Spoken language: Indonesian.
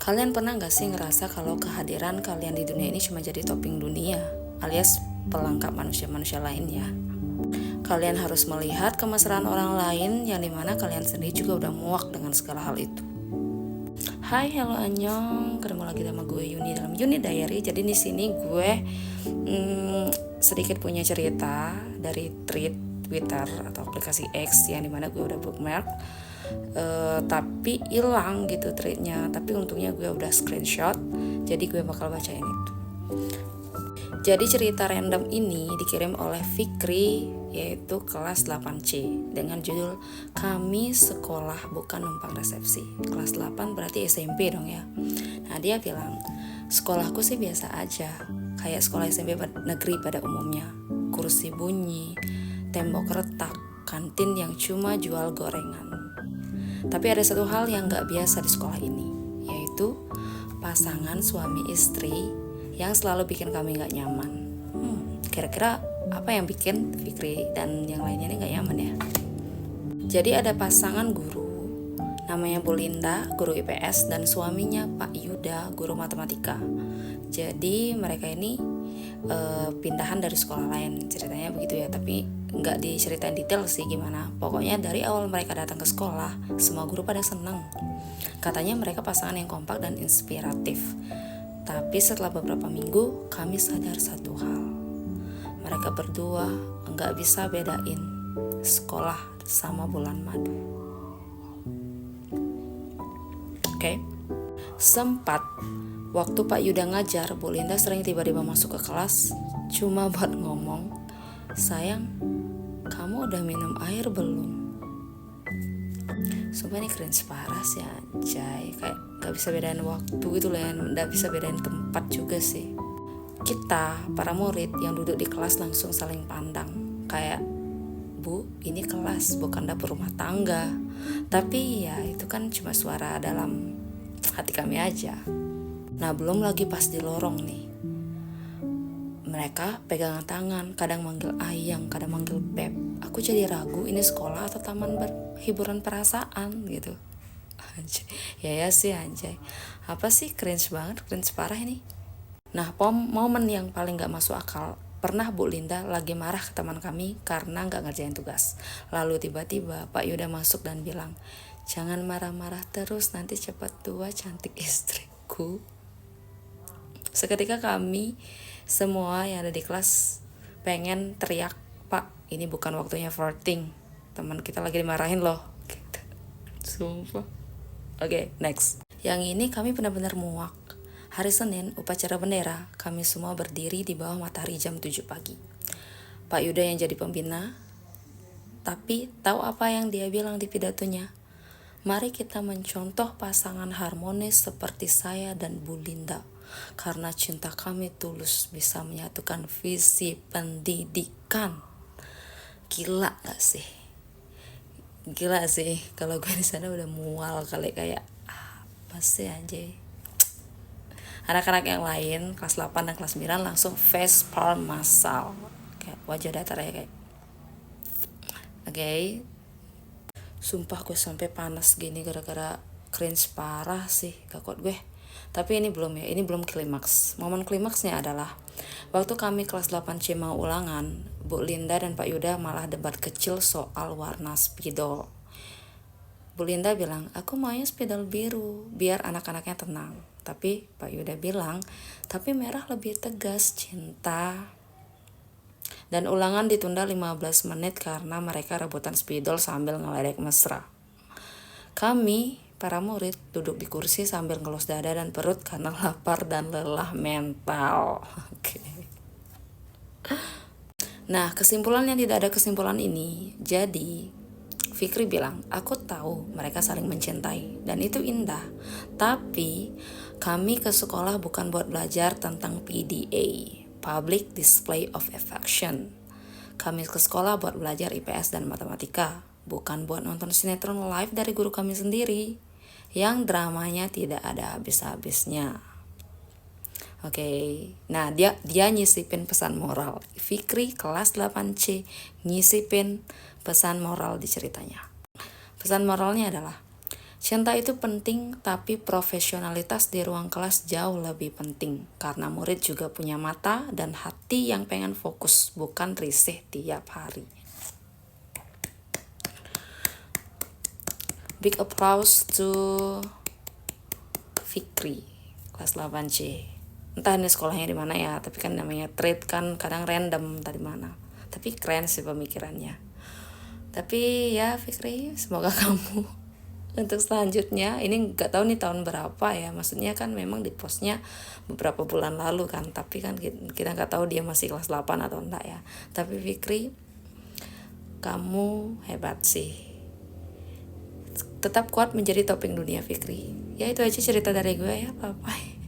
Kalian pernah gak sih ngerasa kalau kehadiran kalian di dunia ini cuma jadi topping dunia, alias pelengkap manusia-manusia lainnya? Kalian harus melihat kemesraan orang lain yang dimana kalian sendiri juga udah muak dengan segala hal itu. Hai, hello, annyeong. Ketemu lagi sama gue Yuni dalam Yuni Diary. Jadi di sini gue sedikit punya cerita dari Twitter atau aplikasi X yang dimana gue udah bookmark. Tapi hilang gitu tweetnya. Tapi untungnya gue udah screenshot. Jadi gue bakal bacain itu. Jadi cerita random ini dikirim oleh Fikri, yaitu kelas 8C, dengan judul Kami Sekolah Bukan Numpang Resepsi. Kelas 8 berarti SMP dong ya. Nah, dia bilang, sekolahku sih biasa aja, kayak sekolah SMP negeri pada umumnya. Kursi bunyi, tembok retak, kantin yang cuma jual gorengan. Tapi ada satu hal yang gak biasa di sekolah ini, yaitu pasangan suami istri yang selalu bikin kami gak nyaman. Kira-kira apa yang bikin Fikri dan yang lainnya ini gak nyaman ya? Jadi ada pasangan guru, namanya Bu Linda, guru IPS, dan suaminya Pak Yuda, guru matematika. Jadi mereka ini pindahan dari sekolah lain, ceritanya begitu ya. Tapi gak diceritain detail sih gimana. Pokoknya dari awal mereka datang ke sekolah, semua guru pada seneng. Katanya mereka pasangan yang kompak dan inspiratif. Tapi setelah beberapa minggu, kami sadar satu hal. Mereka berdua nggak bisa bedain sekolah sama bulan madu. Oke. Sempat waktu Pak Yuda ngajar, Bu Linda sering tiba-tiba masuk ke kelas cuma buat ngomong, "Sayang, kamu udah minum air belum?" Sumpah ini keren parah sih anjay. Kayak gak bisa bedain waktu gitu lah ya. Gak bisa bedain tempat juga sih. Kita, para murid yang duduk di kelas langsung saling pandang. Kayak, "Bu, ini kelas bukan dapur rumah tangga." Tapi ya itu kan cuma suara dalam hati kami aja. Nah, belum lagi pas di lorong nih, mereka pegangan tangan, kadang manggil ayang, kadang manggil beb. Aku jadi ragu ini sekolah atau taman hiburan perasaan gitu. Anjay. Ya sih anjay. Apa sih, cringe banget, cringe parah ini. Nah, momen yang paling gak masuk akal, pernah Bu Linda lagi marah ke teman kami karena gak ngerjain tugas. Lalu tiba-tiba Pak Yuda masuk dan bilang, "Jangan marah-marah terus, nanti cepat tua cantik istriku." Seketika kami semua yang ada di kelas pengen teriak, "Pak, ini bukan waktunya flirting. Teman kita lagi dimarahin loh." Gitu. Sumpah. Oke, next. Yang ini kami benar-benar muak. Hari Senin, upacara bendera, kami semua berdiri di bawah matahari jam 7 pagi. Pak Yuda yang jadi pembina, tapi tahu apa yang dia bilang di pidatonya? "Mari kita mencontoh pasangan harmonis seperti saya dan Bu Linda. Karena cinta kami tulus bisa menyatukan visi pendidikan." Gila gak sih? Gila sih. Kalau gue di sana udah mual kali, kayak apa sih anjay. Anak-anak yang lain kelas 8 dan kelas 9 langsung facepalm massal. Kayak wajah datar ya kayak. Oke. Sumpah gue sampai panas gini gara-gara cringe parah sih, gak kuat gue. Tapi ini belum ya, ini belum klimaks. Momen klimaksnya adalah waktu kami kelas 8C mau ulangan, Bu Linda dan Pak Yuda malah debat kecil soal warna spidol. Bu Linda bilang, "Aku maunya spidol biru, biar anak-anaknya tenang." Tapi Pak Yuda bilang, "Tapi merah lebih tegas, cinta." Dan ulangan ditunda 15 menit karena mereka rebutan spidol sambil ngeledek mesra. Kami, para murid, duduk di kursi sambil ngelus dada dan perut karena lapar dan lelah mental. Oke. Nah, kesimpulan yang tidak ada kesimpulan ini, jadi Fikri bilang, "Aku tahu mereka saling mencintai dan itu indah. Tapi kami ke sekolah bukan buat belajar tentang PDA, Public Display of Affection. Kami ke sekolah buat belajar IPS dan matematika, bukan buat nonton sinetron live dari guru kami sendiri yang dramanya tidak ada habis-habisnya." Oke. Nah, dia nyisipin pesan moral. Fikri kelas 8C nyisipin pesan moral di ceritanya. Pesan moralnya adalah, Cinta itu penting, tapi profesionalitas di ruang kelas jauh lebih penting. Karena murid juga punya mata dan hati yang pengen fokus, bukan risih tiap hari. Big applause to Fikri, kelas 8C. Entah ini sekolahnya di mana ya, tapi kan namanya trade kan kadang random tadi mana. Tapi keren sih pemikirannya. Tapi ya Fikri, semoga kamu untuk selanjutnya, ini nggak tahu nih tahun berapa ya, maksudnya kan memang di postnya beberapa bulan lalu kan, tapi kan kita nggak tahu dia masih kelas 8 atau enggak ya. Tapi Fikri, kamu hebat sih, tetap kuat menjadi topeng dunia Fikri. Ya itu aja cerita dari gue ya, bye bye.